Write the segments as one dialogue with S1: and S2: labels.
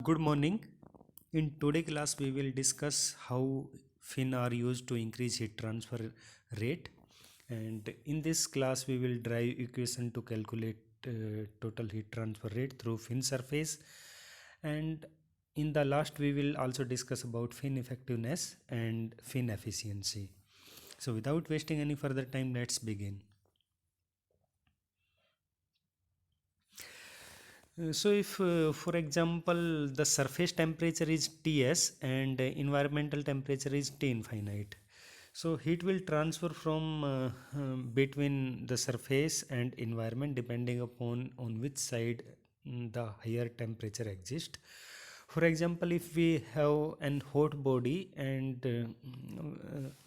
S1: Good morning. In today class, we will discuss how fin are used to increase heat transfer rate. And in this class, we will derive equation to calculate total heat transfer rate through fin surface. And in the last, we will also discuss about fin effectiveness and fin efficiency. So without wasting any further time, let's begin. So if, for example, the surface temperature is Ts and environmental temperature is T infinite. So heat will transfer from between the surface and environment depending upon on which side the higher temperature exists. For example, if we have an hot body and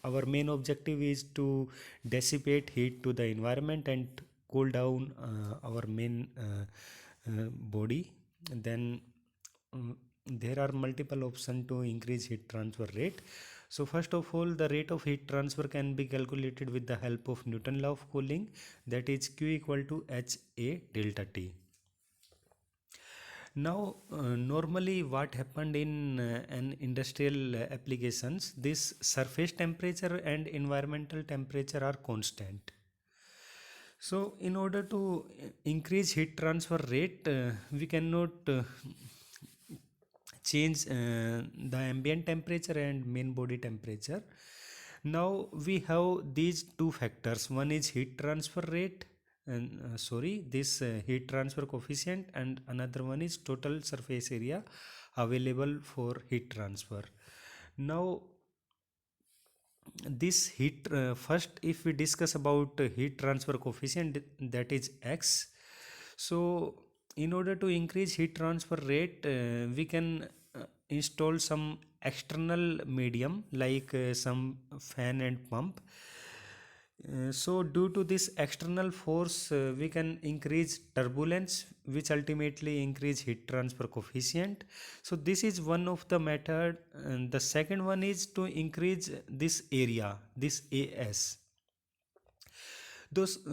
S1: our main objective is to dissipate heat to the environment and cool down our main body, then there are multiple options to increase heat transfer rate. So first of all, the rate of heat transfer can be calculated with the help of Newton law of cooling, that is Q equal to HA delta T. Now, normally what happened in an industrial applications, this surface temperature and environmental temperature are constant. So, in order to increase heat transfer rate, we cannot change the ambient temperature and main body temperature. Now we have these two factors. One is heat transfer rate and this heat transfer coefficient, and another one is total surface area available for heat transfer. Now this heat first, if we discuss about heat transfer coefficient, that is x. So in order to increase heat transfer rate, we can install some external medium like some fan and pump. So due to this external force, we can increase turbulence, which ultimately increase heat transfer coefficient. So this is one of the method, and the second one is to increase this area, this AS.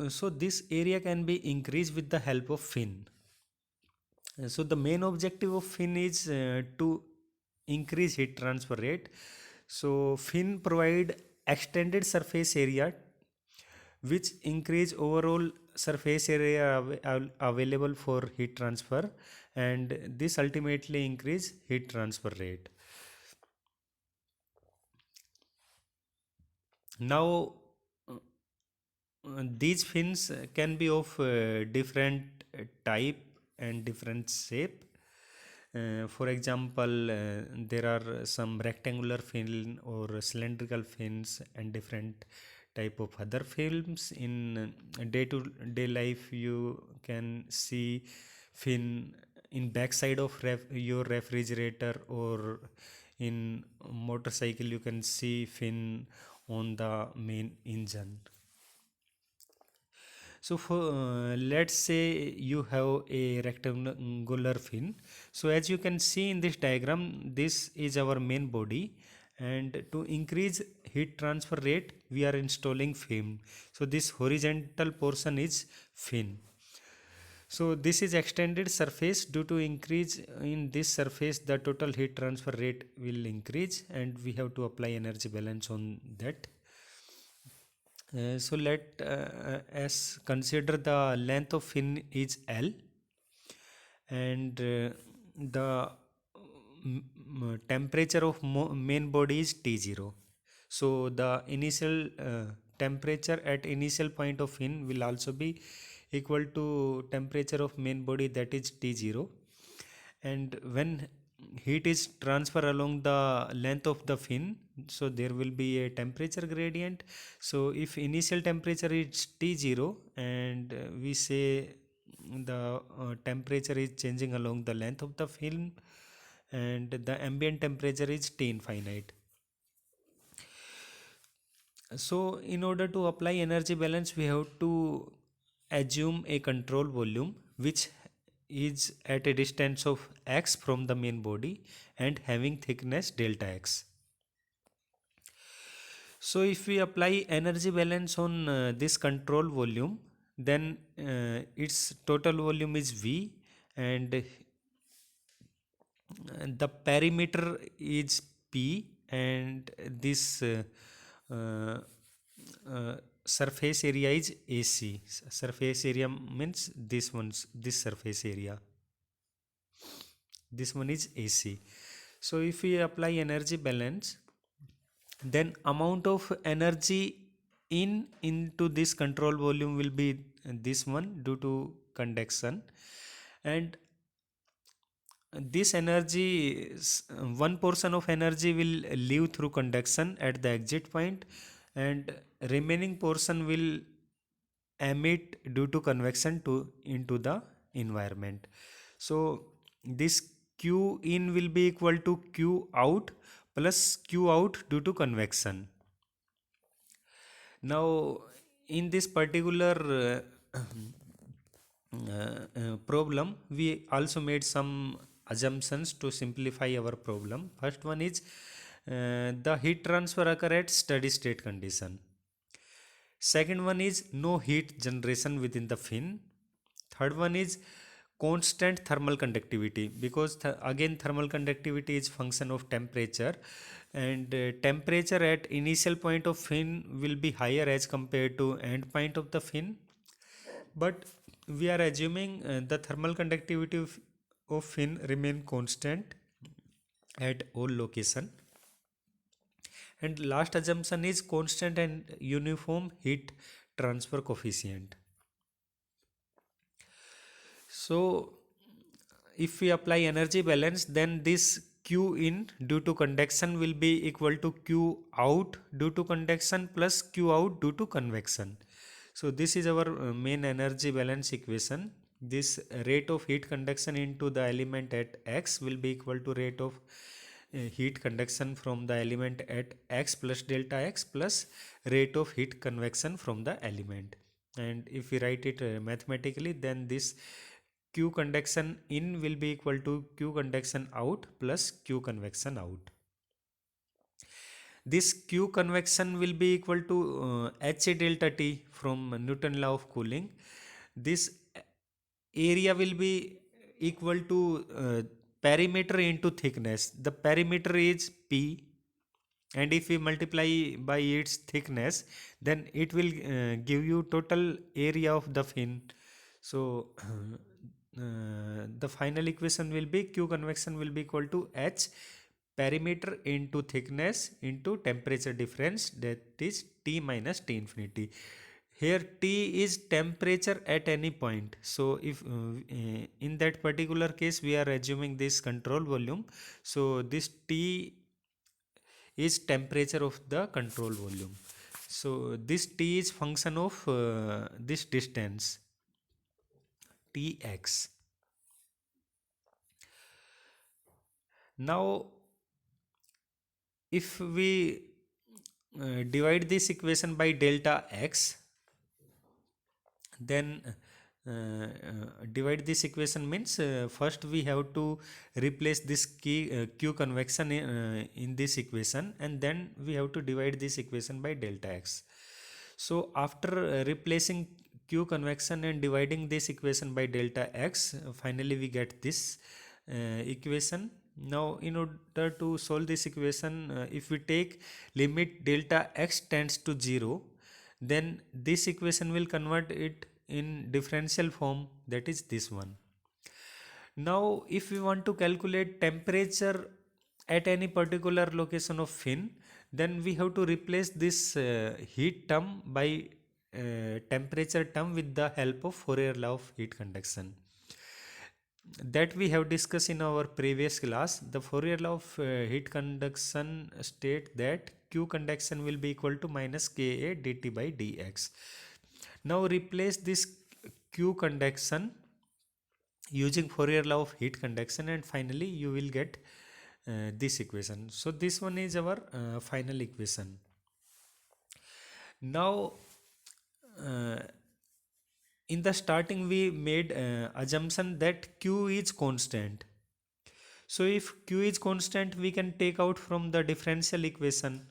S1: So this area can be increased with the help of fin. So the main objective of fin is to increase heat transfer rate. So fin provide extended surface area which increase overall surface area available for heat transfer, and this ultimately increase heat transfer rate. Now these fins can be of different type and different shape. For example, there are some rectangular fin or cylindrical fins and different type of other films. In day to day life, you can see fin in backside of your refrigerator, or in motorcycle you can see fin on the main engine. So for let's say you have a rectangular fin. So as you can see in this diagram, this is our main body, and to increase heat transfer rate, we are installing fin. So this horizontal portion is fin. So this is extended surface. Due to increase in this surface, the total heat transfer rate will increase, and we have to apply energy balance on that. So let us consider the length of fin is L, and the temperature of main body is T0. So the initial temperature at initial point of fin will also be equal to temperature of main body, that is T0. And when heat is transfer along the length of the fin, so there will be a temperature gradient. So if initial temperature is T0 and we say the temperature is changing along the length of the film, and the ambient temperature is T infinite. So in order to apply energy balance, we have to assume a control volume which is at a distance of x from the main body and having thickness delta x. So if we apply energy balance on this control volume, then its total volume is V, and the perimeter is P, and this uh, uh, surface area is AC. Surface area means this surface area. This one is AC. So if we apply energy balance, then amount of energy into this control volume will be this one due to conduction, and this energy, one portion of energy will leave through conduction at the exit point, and remaining portion will emit due to convection to into the environment. So this q in will be equal to q out plus q out due to convection. Now in this particular problem, we also made some assumptions to simplify our problem. First one is the heat transfer occur at steady state condition. Second one is no heat generation within the fin. Third one is constant thermal conductivity, because again thermal conductivity is function of temperature, and temperature at initial point of fin will be higher as compared to end point of the fin, but we are assuming the thermal conductivity of fin remain constant at all location, and last assumption is constant and uniform heat transfer coefficient. So if we apply energy balance, then this q in due to conduction will be equal to q out due to conduction plus q out due to convection. So this is our main energy balance equation. This rate of heat conduction into the element at x will be equal to rate of heat conduction from the element at x plus delta x plus rate of heat convection from the element. And if we write it mathematically, then this q conduction in will be equal to q conduction out plus q convection out. This q convection will be equal to Ha delta T from Newton law of cooling. This area will be equal to perimeter into thickness. The perimeter is P, and if we multiply by its thickness, then it will give you total area of the fin. So the final equation will be q convection will be equal to h perimeter into thickness into temperature difference, that is T minus T infinity. Here T is temperature at any point. So if in that particular case we are assuming this control volume, so this T is temperature of the control volume. So this T is function of this distance Tx. Now if we divide this equation by delta x, then divide this equation means first we have to replace this q convection in this equation, and then we have to divide this equation by delta x. So after replacing q convection and dividing this equation by delta x, finally we get this equation. Now in order to solve this equation, if we take limit delta x tends to 0, then this equation will convert it in differential form, that is this one. Now if we want to calculate temperature at any particular location of fin, then we have to replace this heat term by temperature term with the help of Fourier law of heat conduction, that we have discussed in our previous class. The Fourier law of heat conduction state that q conduction will be equal to minus Ka dt by dx. Now replace this q conduction using Fourier law of heat conduction, and finally you will get this equation. So this one is our final equation. Now in the starting we made assumption that q is constant. So if q is constant, we can take out from the differential equation.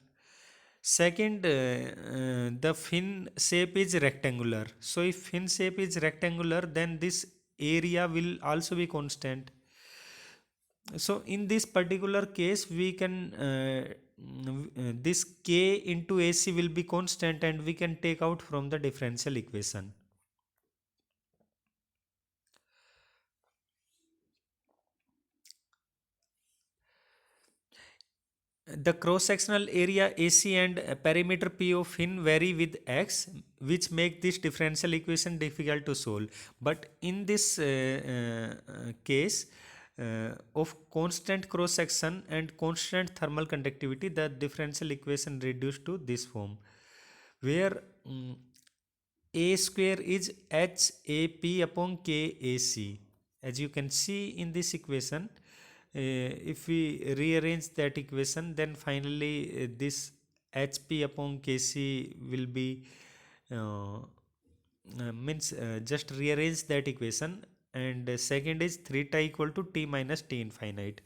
S1: Second, the fin shape is rectangular. So if fin shape is rectangular, then this area will also be constant. So in this particular case we can this k into AC will be constant and we can take out from the differential equation. The cross-sectional area AC and perimeter P of fin vary with x, which make this differential equation difficult to solve. But in this case of constant cross-section and constant thermal conductivity, the differential equation reduced to this form, where a square is HAP upon KAC. As you can see in this equation, if we rearrange that equation, then finally this HP upon KC will be means just rearrange that equation, and second is theta equal to T minus T infinite.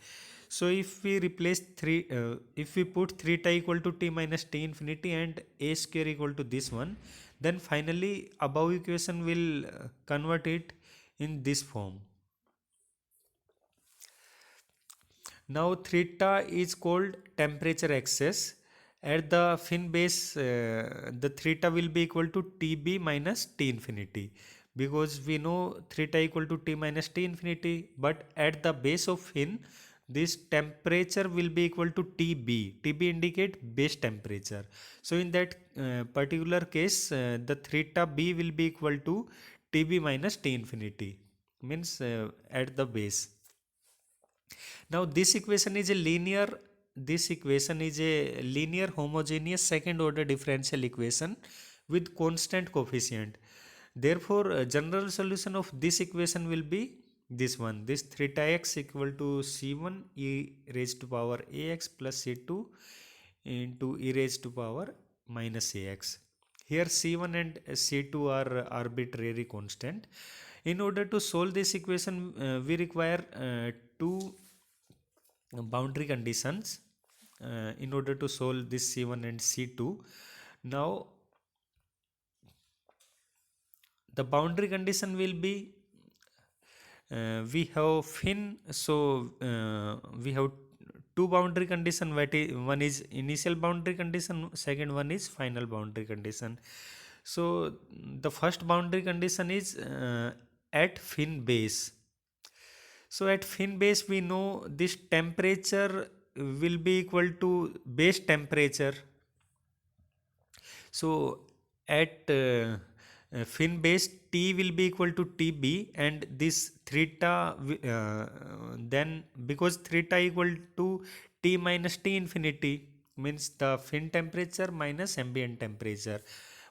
S1: So if we replace if we put theta equal to T minus T infinity and a square equal to this one, then finally above equation will convert it in this form. Now theta is called temperature excess. At the fin base, the theta will be equal to Tb minus T infinity, because we know theta equal to T minus T infinity, but at the base of fin, this temperature will be equal to Tb. Tb indicate base temperature. So in that particular case, the theta B will be equal to Tb minus T infinity, means at the base. Now this equation is a linear homogeneous second order differential equation with constant coefficient. Therefore, general solution of this equation will be this one. This theta x equal to c1 e raised to power ax plus c2 into e raised to power minus ax. Here c1 and c2 are arbitrary constant. In order to solve this equation, we require two boundary conditions in order to solve this C1 and C2. Now the boundary condition will be we have fin, so we have two boundary condition. One is initial boundary condition, second one is final boundary condition. So the first boundary condition is at fin base. So at fin base we know this temperature will be equal to base temperature. So at fin base T will be equal to TB, and this theta then because theta equal to T minus T infinity, means the fin temperature minus ambient temperature,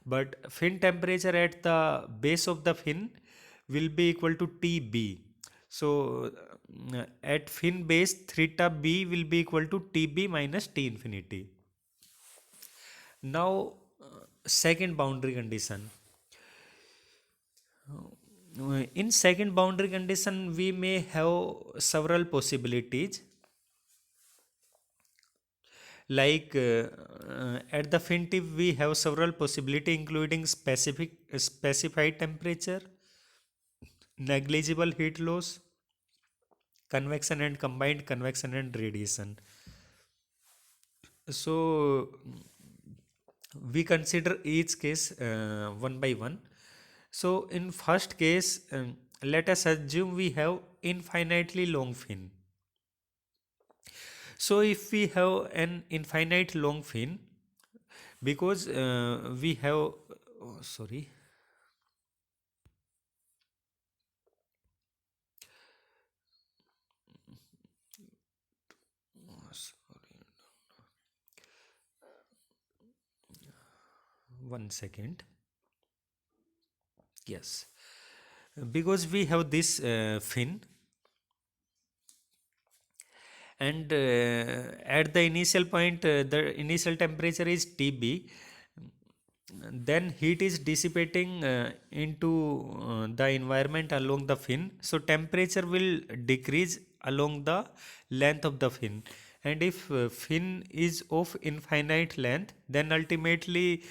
S1: but fin temperature at the base of the fin will be equal to TB. So at fin base theta B will be equal to TB minus T infinity. Now second boundary condition. In second boundary condition we may have several possibilities, like at the fin tip we have several possibility including specified temperature, negligible heat loss, convection and combined convection and radiation. So we consider each case one by one. So in first case, let us assume we have infinitely long fin. So if we have an infinite long fin, because we have sorry, one second. Yes, because we have this fin, and at the initial point the initial temperature is TB, then heat is dissipating into the environment along the fin, so temperature will decrease along the length of the fin, and if fin is of infinite length, then ultimately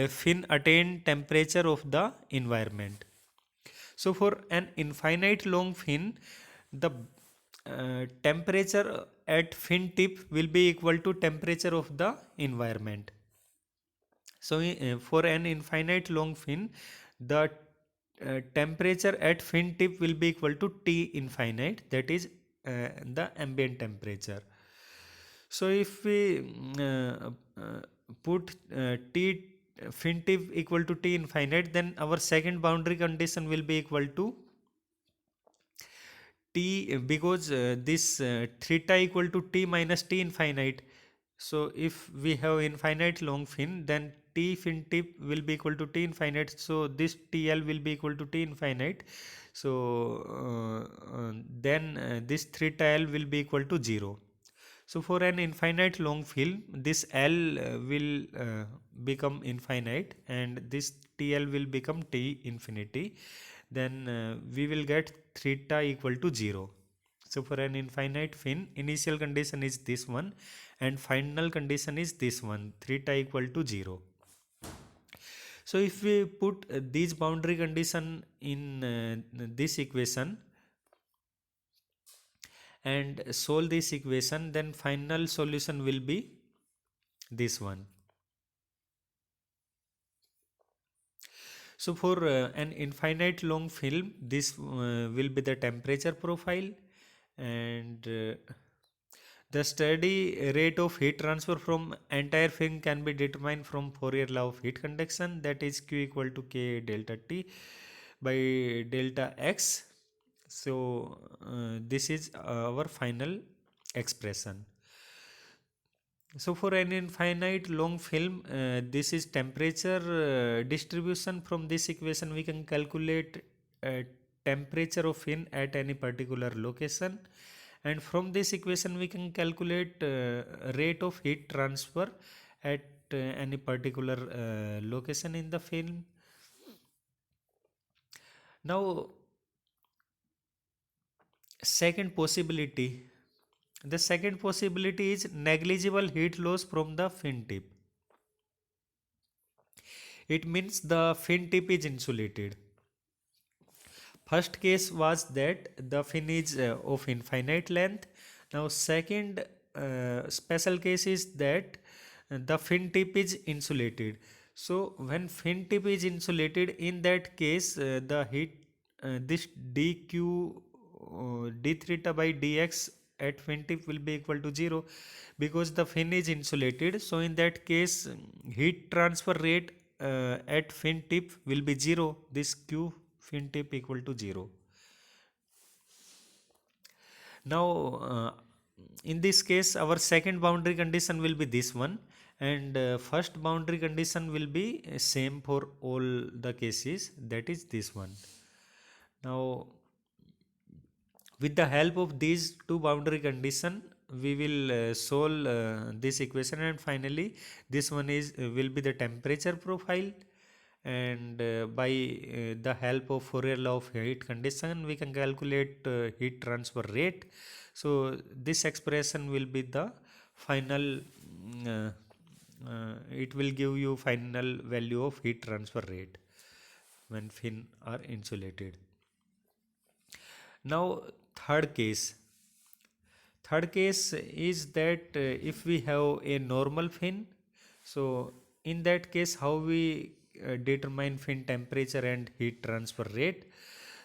S1: fin attain temperature of the environment. So for an infinite long fin, the temperature at fin tip will be equal to temperature of the environment. So for an infinite long fin, the temperature at fin tip will be equal to T infinite, that is the ambient temperature. So if we put T fin tip equal to T infinite, then our second boundary condition will be equal to T, because this theta equal to T minus T infinite. So if we have infinite long fin, then T fin tip will be equal to T infinite. So this TL will be equal to T infinite. So then this theta L will be equal to 0. So for an infinite long film, this L will become infinite and this TL will become T infinity. Then we will get theta equal to 0. So for an infinite fin, initial condition is this one and final condition is this one, theta equal to 0. So if we put these boundary condition in this equation and solve this equation, then final solution will be this one. So for an infinite long film, this will be the temperature profile, and the steady rate of heat transfer from entire film can be determined from Fourier law of heat conduction, that is Q equal to K delta T by delta X. So this is our final expression. So for an infinite long film, this is temperature distribution. From this equation we can calculate temperature of fin at any particular location, and from this equation we can calculate rate of heat transfer at any particular location in the film. Now second possibility, the second possibility is negligible heat loss from the fin tip. It means the fin tip is insulated. First case was that the fin is of infinite length. Now second special case is that the fin tip is insulated. So when fin tip is insulated, in that case the heat this dq d theta by dx at fin tip will be equal to 0 because the fin is insulated. So in that case heat transfer rate at fin tip will be 0, this q fin tip equal to 0. Now in this case our second boundary condition will be this one, and first boundary condition will be same for all the cases, that is this one. Now with the help of these two boundary condition we will solve this equation, and finally this one is will be the temperature profile, and by the help of Fourier law of heat condition we can calculate heat transfer rate. So this expression will be the final it will give you final value of heat transfer rate when fin are insulated. Now third case is that if we have a normal fin, so in that case how we determine fin temperature and heat transfer rate.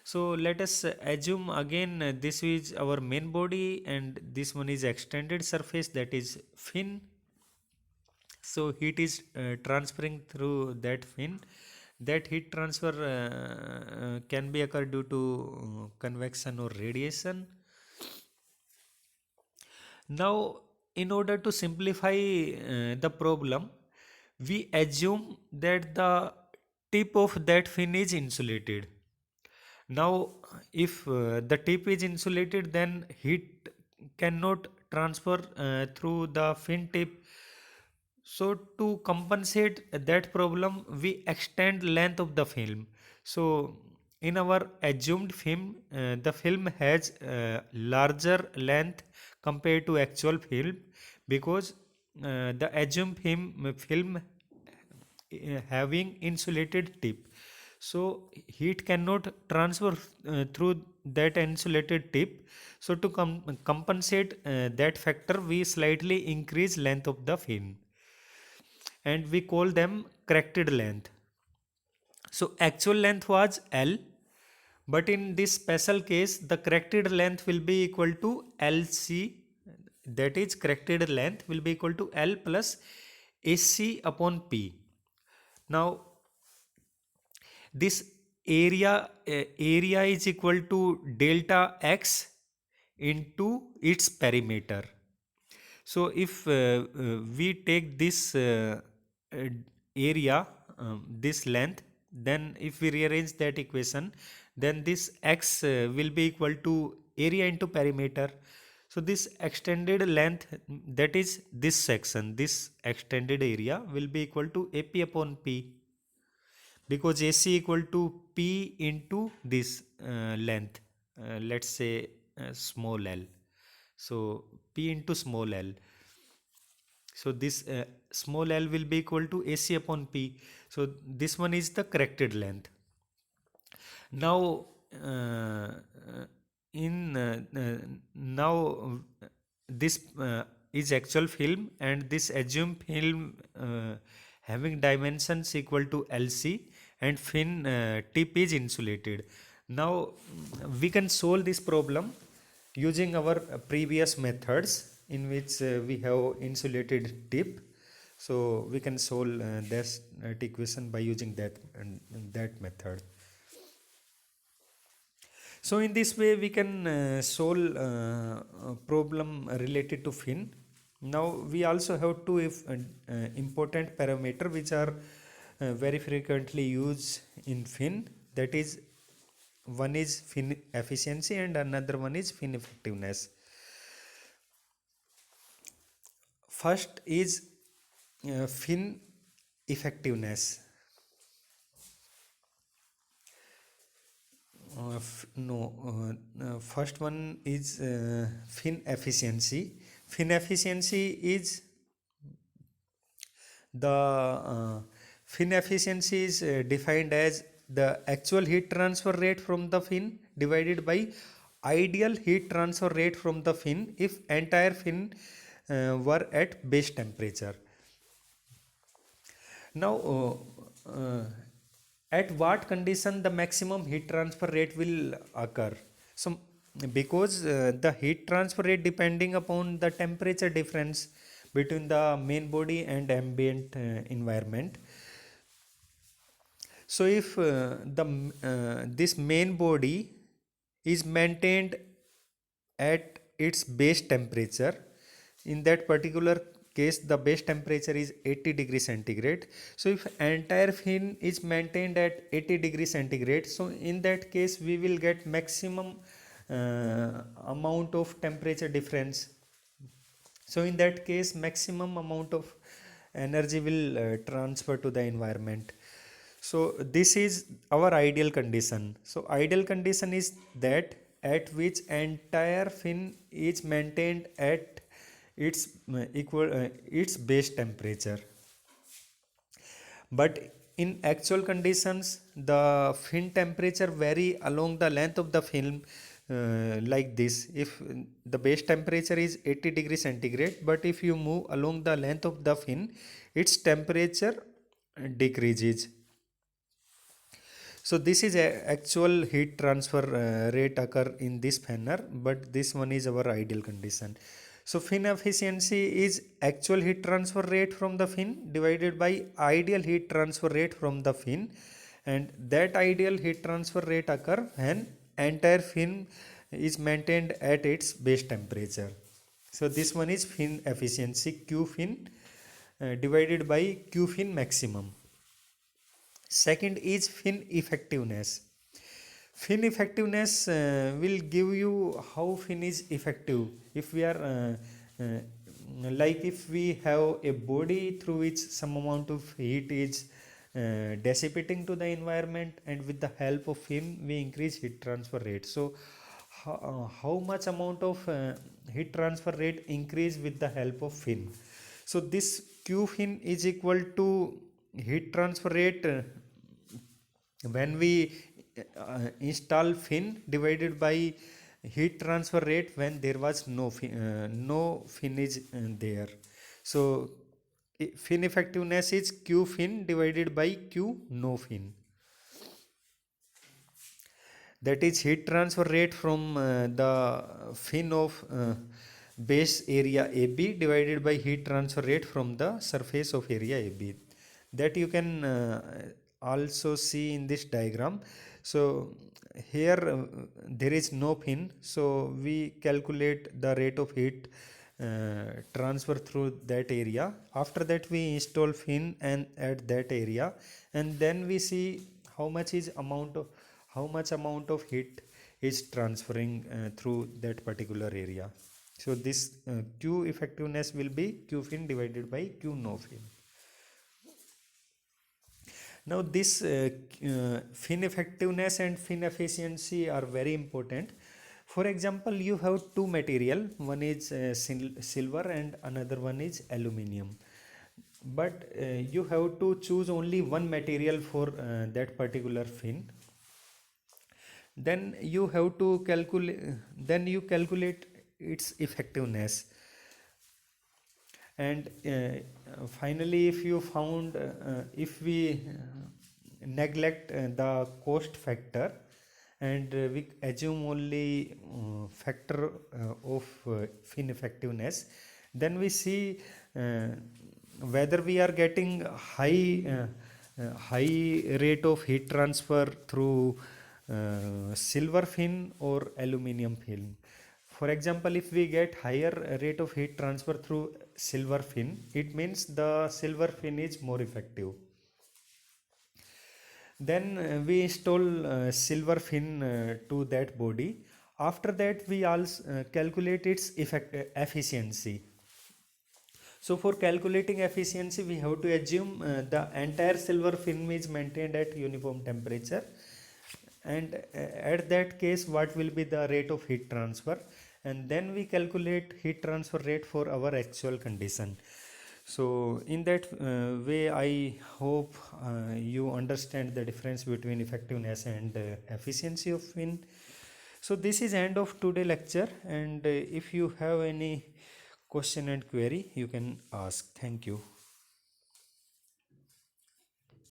S1: So let us assume again this is our main body and this one is extended surface, that is fin. So heat is transferring through that fin. That heat transfer can be occur due to convection or radiation. Now in order to simplify the problem, we assume that the tip of that fin is insulated. Now if the tip is insulated, then heat cannot transfer through the fin tip. So to compensate that problem we extend length of the film. So in our assumed film the film has larger length compared to actual film, because the assumed film having insulated tip. so heat cannot transfer through that insulated tip. So to compensate that factor, we slightly increase length of the fin, and we call them corrected length. So actual length was L, but in this special case the corrected length will be equal to LC, that is corrected length will be equal to L plus AC upon P. Now this area is equal to delta x into its perimeter. So if we take this uh, area, this length, then if we rearrange that equation, then this x will be equal to area into perimeter. So this extended length, that is this section, this extended area will be equal to AP upon P, because AC equal to P into this length, let's say small l. So P into small l. So this small l will be equal to AC upon P. So this one is the corrected length. Now in now this is actual film, and this assumed film having dimensions equal to LC, and fin tip is insulated. Now we can solve this problem using our previous methods in which we have insulated tip. So we can solve this equation by using that method. So in this way we can solve a problem related to fin. Now we also have two important parameter which are very frequently used in fin. That is, one is fin efficiency and another one is fin effectiveness. First is fin effectiveness. First one is fin efficiency. Fin efficiency is the fin efficiency is defined as the actual heat transfer rate from the fin divided by ideal heat transfer rate from the fin if entire fin were at base temperature. Now at what condition the maximum heat transfer rate will occur? So because the heat transfer rate depending upon the temperature difference between the main body and ambient environment. So if this main body is maintained at its base temperature, in that particular case the base temperature is 80 degrees centigrade. So if entire fin is maintained at 80 degrees centigrade, so in that case we will get maximum amount of temperature difference. So in that case maximum amount of energy will transfer to the environment. So this is our ideal condition. So ideal condition is that at which entire fin is maintained at its its base temperature. But in actual conditions the fin temperature vary along the length of the film, like this. If the base temperature is 80 degrees centigrade, but if you move along the length of the fin, its temperature decreases. So this is a actual heat transfer rate occur in this manner, but this one is our ideal condition. So fin efficiency is actual heat transfer rate from the fin divided by ideal heat transfer rate from the fin, and that ideal heat transfer rate occur when entire fin is maintained at its base temperature. So this one is fin efficiency, Q fin divided by Q fin maximum. Second is fin effectiveness. Fin effectiveness will give you how fin is effective. If we are like if we have a body through which some amount of heat is dissipating to the environment, and with the help of fin we increase heat transfer rate. So how much amount of heat transfer rate increase with the help of fin? So this Q fin is equal to heat transfer rate when we install fin divided by heat transfer rate when there was no fin is there. So fin effectiveness is q fin divided by q no fin, that is heat transfer rate from the fin of base area AB divided by heat transfer rate from the surface of area AB, that you can also see in this diagram. So here there is no fin, so we calculate the rate of heat transfer through that area. After that we install fin and at that area, and then we see how much is amount of how much amount of heat is transferring through that particular area. So this q effectiveness will be q fin divided by q no fin. Now this fin effectiveness and fin efficiency are very important. For example, you have two material, one is silver and another one is aluminium, but you have to choose only one material for that particular fin. Then you have to calculate, then you calculate its effectiveness, and finally if you found if we neglect the cost factor and we assume only factor of fin effectiveness, then we see uh, whether we are getting high rate of heat transfer through silver fin or aluminium fin. For example, if we get higher rate of heat transfer through silver fin, it means the silver fin is more effective. Then we install silver fin to that body. After that we also calculate its efficiency. So for calculating efficiency we have to assume the entire silver film is maintained at uniform temperature, and at that case what will be the rate of heat transfer, and then we calculate heat transfer rate for our actual condition. So in that way I hope you understand the difference between effectiveness and efficiency of fin. So this is end of today lecture, and if you have any question and query you can ask. Thank you.